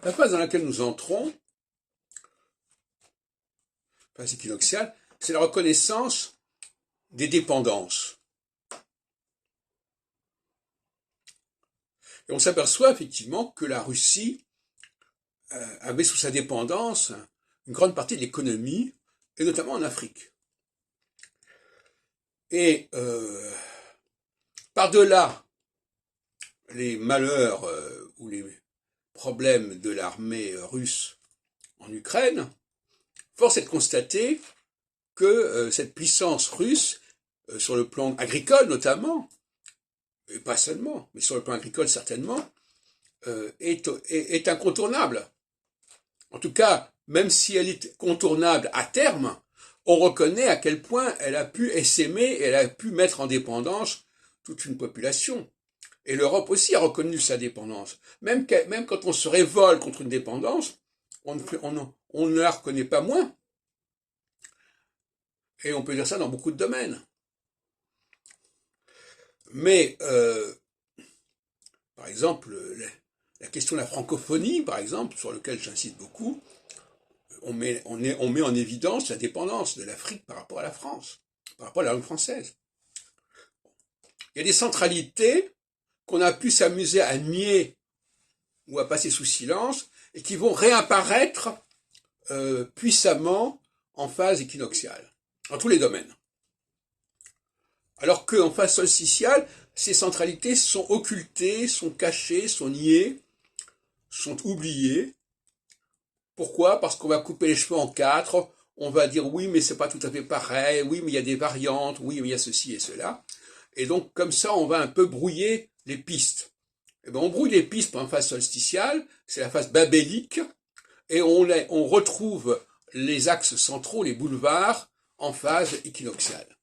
La phase dans laquelle nous entrons, phase équinoxiale, c'est la reconnaissance des dépendances. Et on s'aperçoit effectivement que la Russie avait sous sa dépendance une grande partie de l'économie, et notamment en Afrique. Et par-delà les malheurs ou les problèmes de l'armée russe en Ukraine, force est de constater que cette puissance russe, sur le plan agricole notamment, et pas seulement, mais sur le plan agricole certainement, est incontournable. En tout cas, même si elle est contournable à terme, on reconnaît à quel point elle a pu essaimer et elle a pu mettre en dépendance toute une population. Et l'Europe aussi a reconnu sa dépendance. Même quand on se révolte contre une dépendance, on ne la reconnaît pas moins. Et on peut dire ça dans beaucoup de domaines. Mais, par exemple, la question de la francophonie, par exemple, sur laquelle j'insiste beaucoup, on met en évidence la dépendance de l'Afrique par rapport à la France, par rapport à la langue française. Il y a des centralités qu'on a pu s'amuser à nier ou à passer sous silence et qui vont réapparaître puissamment en phase équinoxiale, dans tous les domaines. Alors qu'en phase solsticiale, ces centralités sont occultées, sont cachées, sont niées, sont oubliées. Pourquoi? Parce qu'on va couper les cheveux en quatre, on va dire oui mais c'est pas tout à fait pareil, oui mais il y a des variantes, oui mais il y a ceci et cela. Et donc comme ça on va un peu brouiller les pistes. Et ben, on brouille les pistes pour une phase solsticiale, c'est la phase babélique, et on retrouve les axes centraux, les boulevards, en phase équinoxiale.